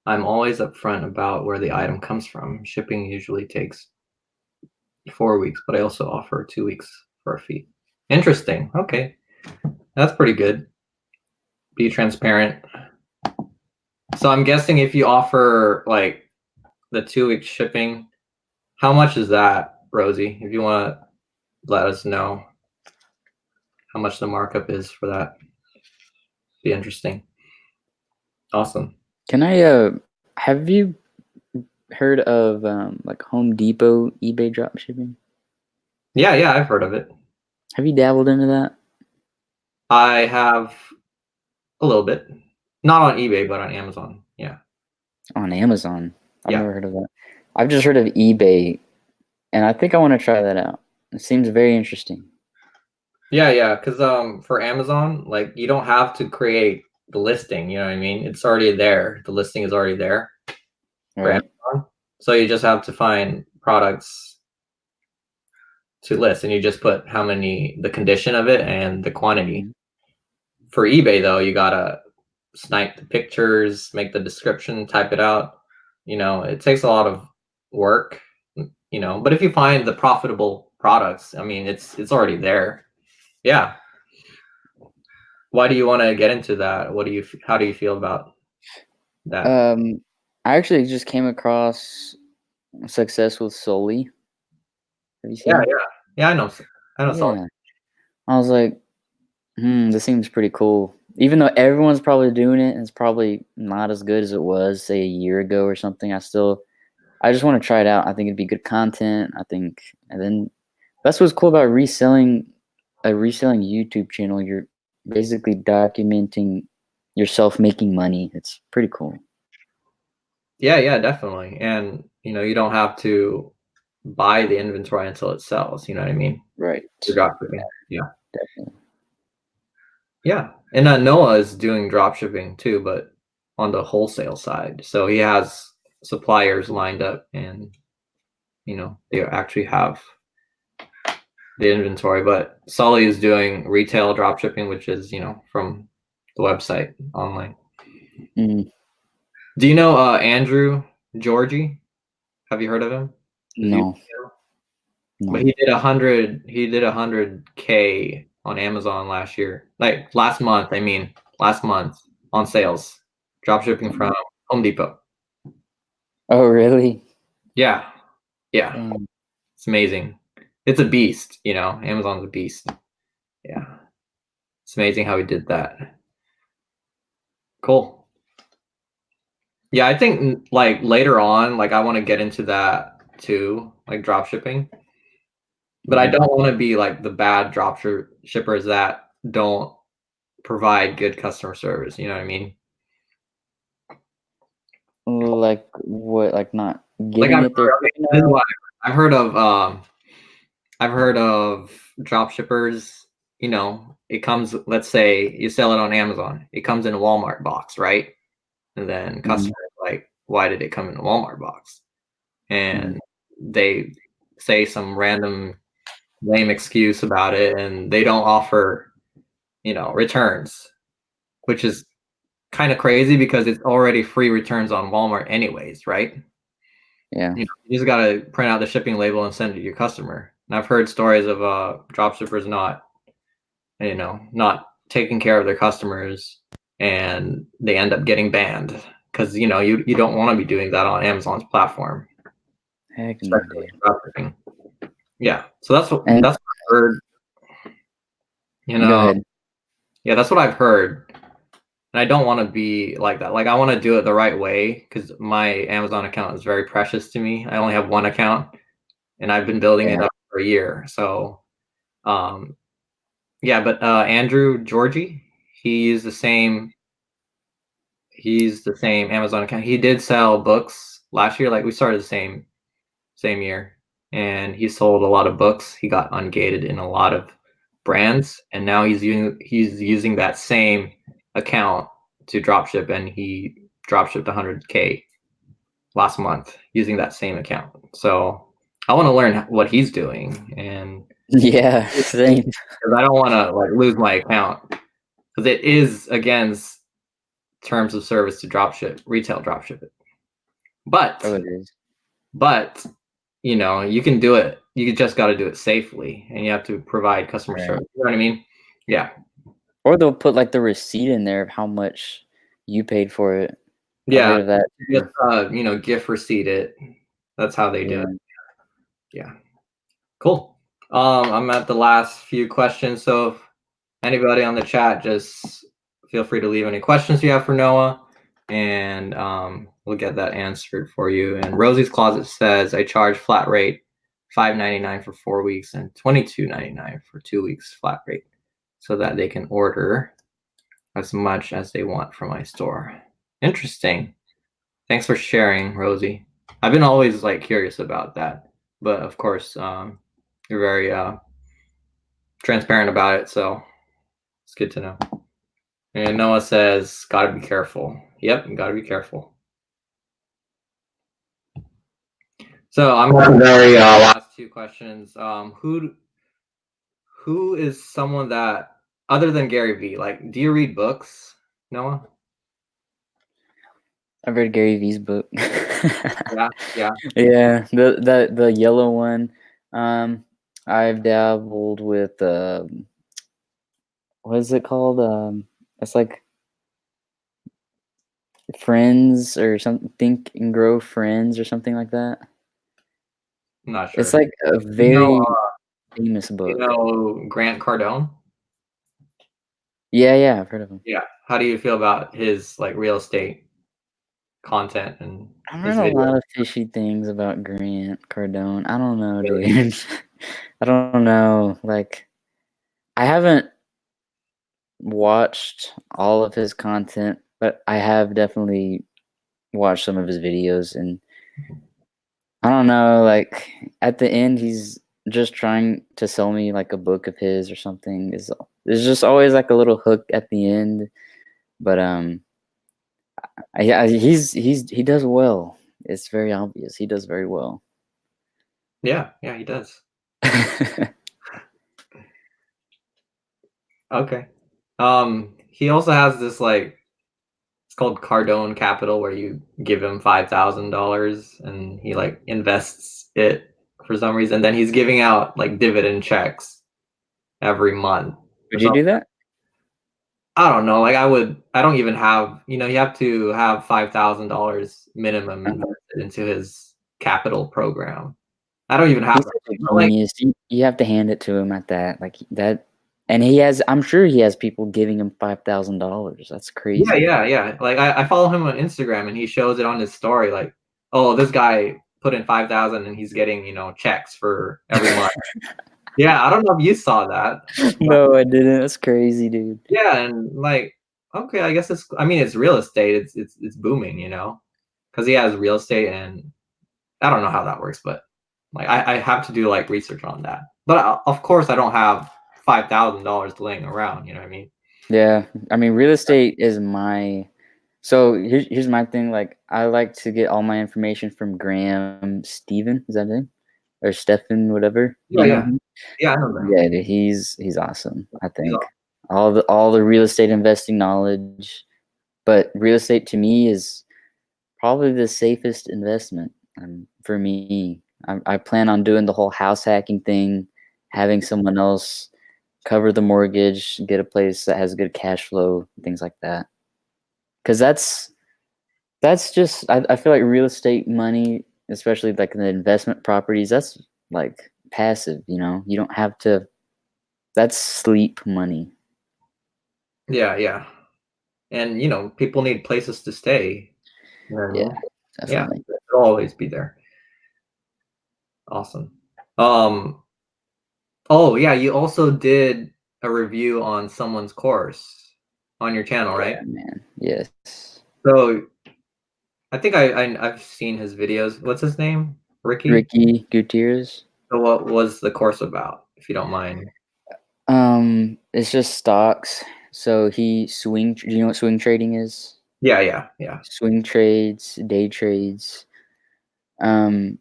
I'm always upfront about where the item comes from. Shipping usually takes 4 weeks, but I also offer 2 weeks for a fee. Interesting. Okay. That's pretty good. Be transparent. So I'm guessing if you offer like the 2 week shipping, how much is that, Rosie? If you want to let us know how much the markup is for that, be interesting. Awesome. Can I have you heard of like Home Depot eBay drop shipping? Yeah, yeah, I've heard of it. Have you dabbled into that? I have a little bit. Not on eBay, but on Amazon. Yeah. On Amazon? I've Yeah. never heard of that. I've just heard of eBay, and I think I want to try that out. It seems very interesting. Yeah, yeah, because for Amazon, like you don't have to create the listing, you know what I mean? It's already there. The listing is already there for Right. Amazon. So you just have to find products to list, and you just put the condition of it and the quantity. Mhm. For eBay though, you gotta snipe the pictures, make the description, type it out. It takes a lot of work, but if you find the profitable products, I mean, it's already there. Yeah. Why do you want to get into that? How do you feel about that? I actually just came across Success with Soli. Have you seen Yeah, it? yeah. Yeah, I know Solid. Yeah. I was like, this seems pretty cool. Even though everyone's probably doing it and it's probably not as good as it was, say, a year ago or something, I just want to try it out. I think it'd be good content. And then that's what's cool about a reselling YouTube channel. You're basically documenting yourself making money. It's pretty cool. Yeah, yeah, definitely. And you don't have to buy the inventory until it sells, you know what I mean? Right. For drop shipping. Yeah. Definitely. Yeah. And Noah is doing drop shipping too, but on the wholesale side. So he has suppliers lined up, and they actually have the inventory. But Sully is doing retail drop shipping, which is, from the website online. Mm, Do you know Andrew Georgie? Have you heard of him? His YouTube no. channel? But No. he did 100K on Amazon last year. Like last month, I mean, last month on sales. Drop shipping from Home Depot. Oh, really? Yeah. Yeah. Dang. It's amazing. It's a beast, you know. Amazon's a beast. Yeah. It's amazing how he did that. Cool. Yeah, I think like later on, like I want to get into that too, like drop shipping. But I Mhm. don't want to be like the bad shippers that don't provide good customer service. You know what I mean? Like what? Like not Like getting it there quick this is enough? what I've heard of. I've heard of drop shippers. You know, it comes. Let's say you sell it on Amazon. It comes in a Walmart box, right? And then Mhm, customers like, why did it come in a Walmart box? mhm. And they say some random lame excuse about it, and they don't offer, you know, returns, which is kind of crazy because it's already free returns on Walmart anyways, right? Yeah. You know, you just gotta print out the shipping label and send it to your customer. And I've heard stories of drop shippers not, you know, not taking care of their customers, and they end up getting banned because you know you don't want to be doing that on Amazon's platform, Heck no, especially with dude. drop shipping. Yeah, so And that's what I've heard. You go know, ahead. yeah, that's what I've heard. And I don't want to be like that. Like I want to do it the right way because my Amazon account is very precious to me. I only have one account, and I've been building it Yeah. up for a year. So, um, yeah. But Andrew Georgie, he used the same. He's the same Amazon account. He did sell books last year. Like we started the same year, and he sold a lot of books. He got ungated in a lot of brands, and now he's using that same account to dropship, and he dropshipped 100K last month using that same account. So I want to learn what he's doing, and Yeah, same. because I don't want to like lose my account because it is against terms of service to dropship retail dropship it. Oh, But it is. but you know you can do it. You just got to do it safely, and you have to provide customer Right. service. You know what I mean? Yeah, Or they'll put like the receipt in there of how much you paid for it. I've yeah. heard of that Just too. you know, gift receipt it. That's how they do it. Yeah. Yeah, cool. I'm at the last few questions, so if anybody on the chat, just feel free to leave any questions you have for Noah, and we'll get that answered for you. And Rosie's Closet says, I charge flat rate $5.99 for 4 weeks and $22.99 for 2 weeks flat rate, so that they can order as much as they want from my store. Interesting. Thanks for sharing, Rosie. I've been always like curious about that, but of course, you're very transparent about it, so it's good to know. And Noah says, "Gotta be careful." Yep, gotta be careful. So I'm on the very last two questions. Who is someone that other than Gary Vee? Like, do you read books, Noah? I've read Gary V's book. Yeah, yeah. Yeah, the yellow one. Um, I've dabbled with what is it called? It's like Friends or something. Think and Grow Friends or something like that. I'm not It's sure. like a You know, very famous you book. know Grant Cardone? Yeah, yeah, I've heard of him. Yeah. How do you feel about his like real estate content and I've his heard a videos? lot of fishy things about Grant Cardone. I don't know, dude. I don't know. Like, I haven't watched all of his content, but I have definitely watched some of his videos, and I don't know, like at the end he's just trying to sell me like a book of his or something. There's just always like a little hook at the end, but yeah, he does well. It's very obvious. He does very well. Yeah, yeah, he does. Okay. He also has this like it's called Cardone Capital where you give him $5,000 and he like invests it for some reason. Then he's giving out like dividend checks every month or Would you something. do that? I don't know. Like I don't even have, you have to have $5,000 minimum Uh-huh. invested into his capital program. I don't even have He's that. such a But like, genius. You have to hand it to him at that. Like that, and he has. I'm sure he has people giving him $5,000. That's yeah, crazy. yeah, yeah. Like I follow him on Instagram and he shows it on his story. Like, oh, this guy put in 5,000 and he's getting, checks for every month. Yeah, I don't know if you saw that. But No, I didn't. That's crazy, dude. yeah, and like, okay, I guess I mean, it's real estate. It's booming, because he has real estate, and I don't know how that works, but like I have to do like research on that. But of course, I don't have $5,000 laying around. You know what I mean? Yeah, I mean, real estate is my. So here's my thing. Like, I like to get all my information from Graham Stephen. Is that his name? Or Stephen, whatever. Do Yeah, you know yeah, him? yeah. I know them. Yeah, dude, he's awesome. I He's think all the real estate investing knowledge, but real estate to me is probably the safest investment. For me, I plan on doing the whole house hacking thing, having someone else cover the mortgage, get a place that has good cash flow, things like that. Because that's just I feel like real estate money, especially like in the investment properties, that's like passive. You don't have to. That's sleep money. Yeah, yeah. And people need places to stay. You know what I Yeah, mean? Yeah, definitely. it'll always be there. Awesome. Um. Oh yeah, you also did a review on someone's course on your channel, right? Yeah, man. Yes. So I think I've seen his videos. What's his name? Ricky? Ricky Gutierrez. So what was the course about, if you don't mind? It's just stocks. So he swing. Do you know what swing trading is? Yeah, yeah, yeah. Swing trades, day trades. Um,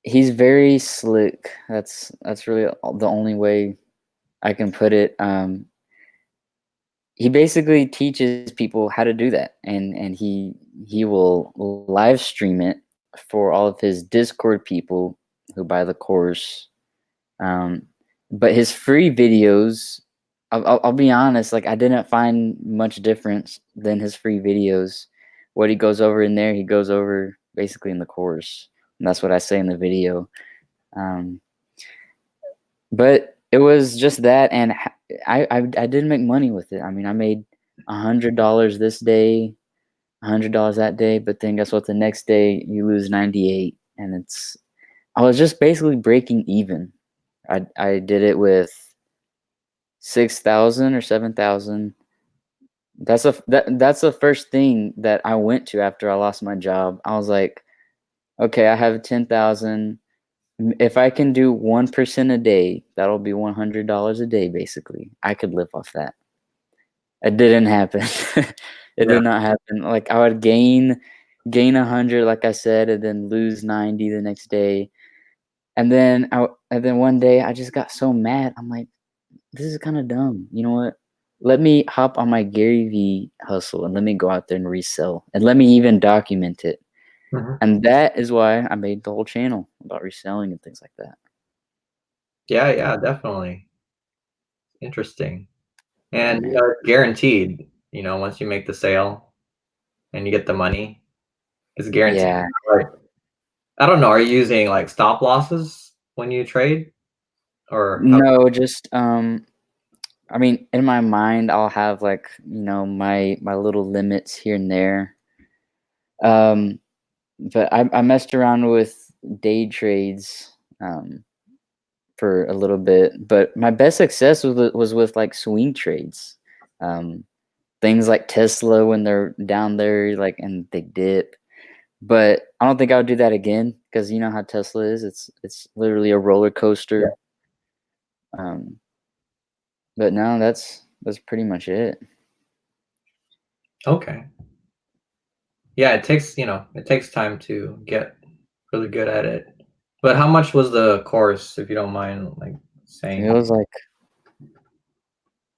he's very slick. That's really the only way I can put it. He basically teaches people how to do that, and he will live stream it for all of his Discord people who buy the course. Um, but his free videos, I'll be honest, like I didn't find much difference than his free videos. What he goes over in there, he goes over basically in the course, and that's what I say in the video. Um, but it was just that, and I did make money with it. I mean, I made $100 this day, $100 that day, but then guess what? The next day you lose 98, and I was just basically breaking even. I did it with 6,000 or 7,000. That's the first thing that I went to after I lost my job. I was like, okay, I have 10,000. If I can do 1% a day, that'll be $100 a day. Basically, I could live off that. It didn't happen. It Yeah. did not happen. Like I would gain 100, like I said, and then lose 90 the next day. And then one day I just got so mad. I'm like, this is kind of dumb. You know what? Let me hop on my Gary V hustle and let me go out there and resell and let me even document it. Mhm. And that is why I made the whole channel about reselling and things like that. Yeah, yeah, definitely. Interesting. Yeah, And man. it's guaranteed, once you make the sale and you get the money, it's guaranteed. Yeah. Right. I don't know, are you using like stop losses when you trade? Or how? No, just I mean, in my mind I'll have like, my little limits here and there. Um but I messed around with day trades for a little bit, but my best success was with like swing trades. Um Things like Tesla when they're down there like and they dip. But I don't think I would do that again because you know how Tesla is. It's literally a roller Yeah. coaster. Um but no, that's pretty much it. Okay. Yeah, it takes time to get really good at it. But how much was the course, if you don't mind, like, It saying? was like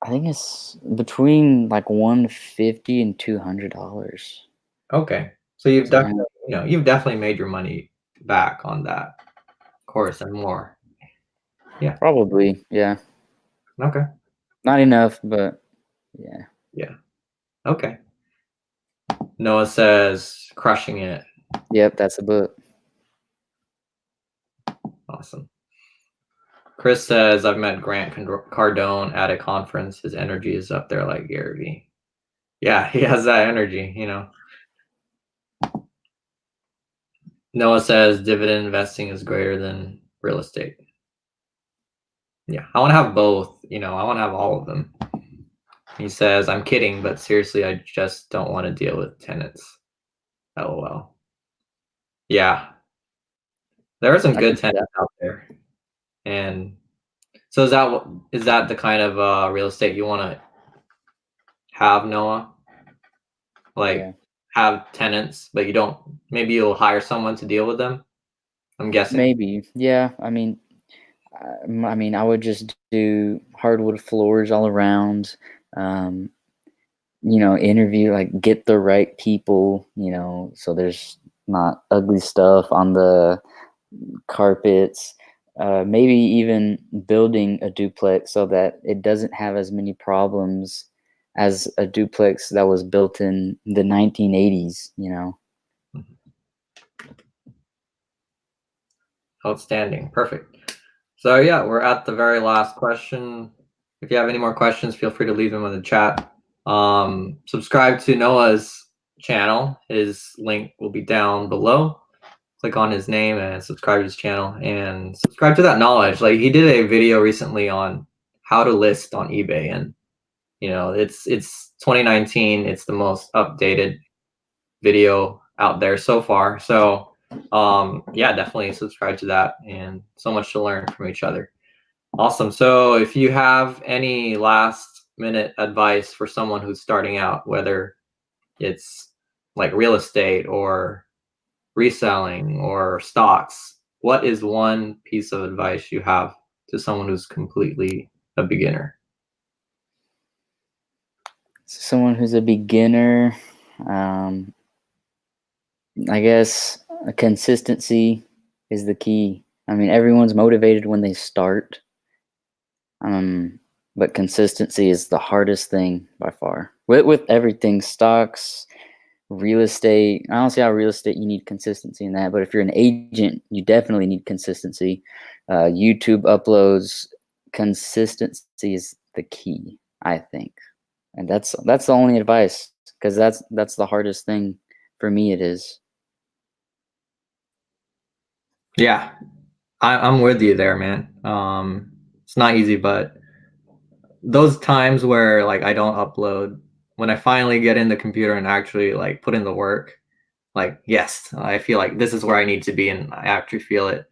I think it's between like 150 and $200. Okay. So you've So yeah. definitely, you've definitely made your money back on that course and more. Yeah. Probably, yeah. Okay. Not enough, but yeah. Yeah. Okay. Noah says crushing it. Yep, that's the book. Awesome. Chris says I've met Grant Cardone at a conference. His energy is up there like Gary Vee. Yeah, he has that energy, you know. Noah says dividend investing is greater than real estate. Yeah, I want to have both, you know, I want to have all of them. He says, I'm kidding, but seriously, I just don't want to deal with tenants. LOL. Yeah, there are some I can good see that. tenants out there. And so is that the kind of real estate you want to have, Noah? Yeah. Like have tenants, but you don't, maybe you'll hire someone to deal with them, I'm guessing. Maybe. Yeah. I mean, I would just do hardwood floors all around. Um, interview, like, get the right people, so there's not ugly stuff on the carpets. Maybe even building a duplex so that it doesn't have as many problems as a duplex that was built in the 1980s. Outstanding. Perfect. So yeah, we're at the very last question. If you have any more questions, feel free to leave them in the chat. Subscribe to Noah's channel. His link will be down below. Click on his name and subscribe to his channel and subscribe to that knowledge. Like he did a video recently on how to list on eBay, and you know, it's 2019. It's the most updated video out there so far. So yeah, definitely subscribe to that, and so much to learn from each other. Awesome. So if you have any last minute advice for someone who's starting out, whether it's like real estate or reselling or stocks, what is one piece of advice you have to someone who's completely a beginner? Someone who's a beginner, I guess consistency is the key. I mean, everyone's motivated when they start, but consistency is the hardest thing by far. With everything, stocks, real estate. I don't see how real estate you need consistency in that, but if you're an agent, you definitely need consistency. YouTube uploads, consistency is the key, I think, and that's the only advice, because that's the hardest thing for me. It is. Yeah, I'm with you there, man. It's not easy, but those times where like I don't upload, when I finally get in the computer and actually like put in the work, like yes, I feel like this is where I need to be, and I actually feel it.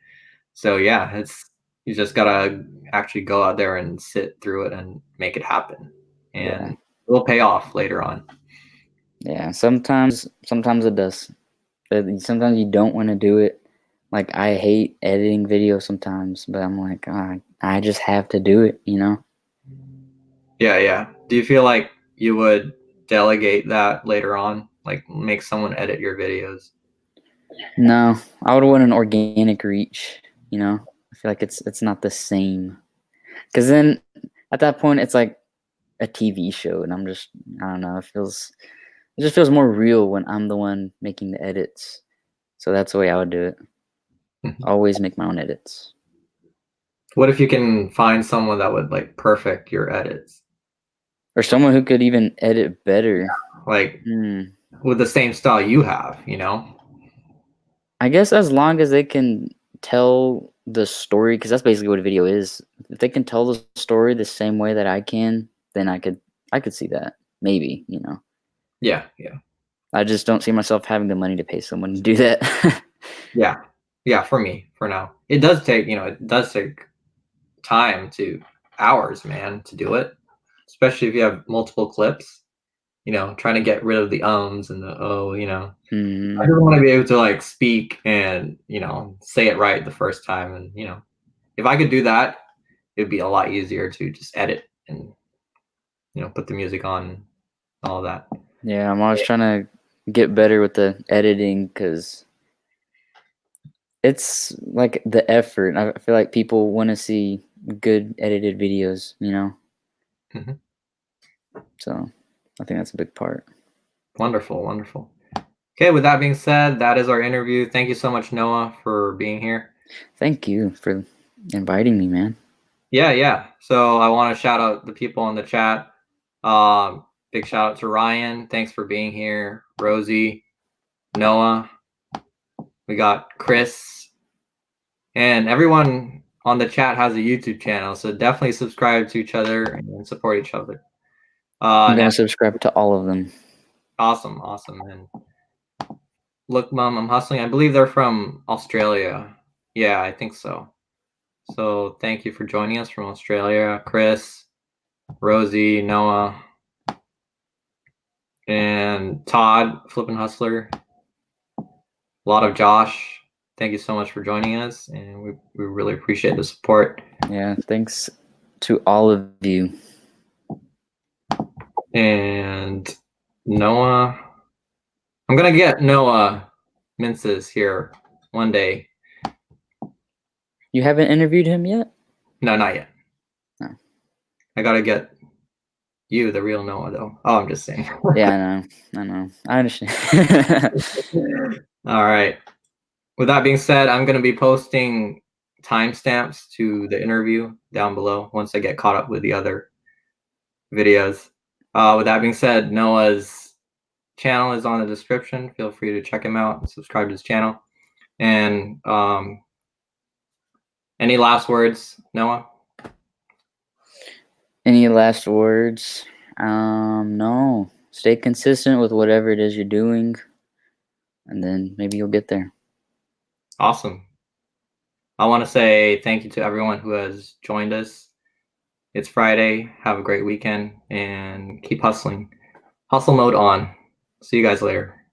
So yeah, it's you just gotta actually go out there and sit through it and make it happen, Yeah, and it will pay off later on. yeah. Sometimes it does. But sometimes you don't want to do it. Like, I hate editing videos sometimes, but I'm like, I just have to do it. Yeah, yeah. Do you feel like you would delegate that later on, like make someone edit your videos? No, I would want an organic reach. I feel like it's not the same. Because then at that point, it's like a TV show, and I don't know, it just feels more real when I'm the one making the edits. So that's the way I would do it. Mhm. Always make my own edits. What if you can find someone that would like perfect your edits, Or someone who could even edit better. like Hmm. with the same style you have, you know? I guess as long as they can tell the story, because that's basically what a video is. If they can tell the story the same way that I can, then I could see that. Maybe. Yeah, yeah, I just don't see myself having the money to pay someone to do that. yeah, yeah. For me, for now, it does take, you know, it does take time to hours, man, to do it, especially if you have multiple clips. You know, trying to get rid of the ums and the oh, you know. I Hmm. just want to be able to like speak and you know say it right the first time, and you know, if I could do that, it'd be a lot easier to just edit and you know put the music on and all that. Yeah, I'm always trying to get better with the editing, because it's like the effort. I feel like people want to see good edited videos, Mhm. So I think that's a big part. Wonderful, wonderful. Okay, with that being said, that is our interview. Thank you so much, Noah, for being here. Thank you for inviting me, man. Yeah. So I want to shout out the people in the chat. Big shout out to Ryan. Thanks for being here. Rosie, Noah. We got Chris, and everyone on the chat has a YouTube channel. So definitely subscribe to each other and support each other. I'm And gonna subscribe to all of them. awesome. And look, Mom, I'm hustling. I believe they're from Australia. Yeah, I think so. So thank you for joining us from Australia, Chris, Rosie, Noah, and Todd, Flippin' Hustler. A lot of Josh. Thank you so much for joining us, and we really appreciate the support. Yeah, thanks to all of you. And Noah, I'm gonna get Noah Minces here one day. You haven't interviewed him yet? No, not yet. No. I gotta get you, the real Noah, though. Oh, I'm just saying. Yeah, I know. I understand. All right. With that being said, I'm going to be posting timestamps to the interview down below once I get caught up with the other videos. With that being said, Noah's channel is on the description. Feel free to check him out and subscribe to his channel. And any last words, Noah? Any last words? No. Stay consistent with whatever it is you're doing, and then maybe you'll get there. Awesome. I want to say thank you to everyone who has joined us. It's Friday. Have a great weekend and keep hustling. Hustle mode on. See you guys later.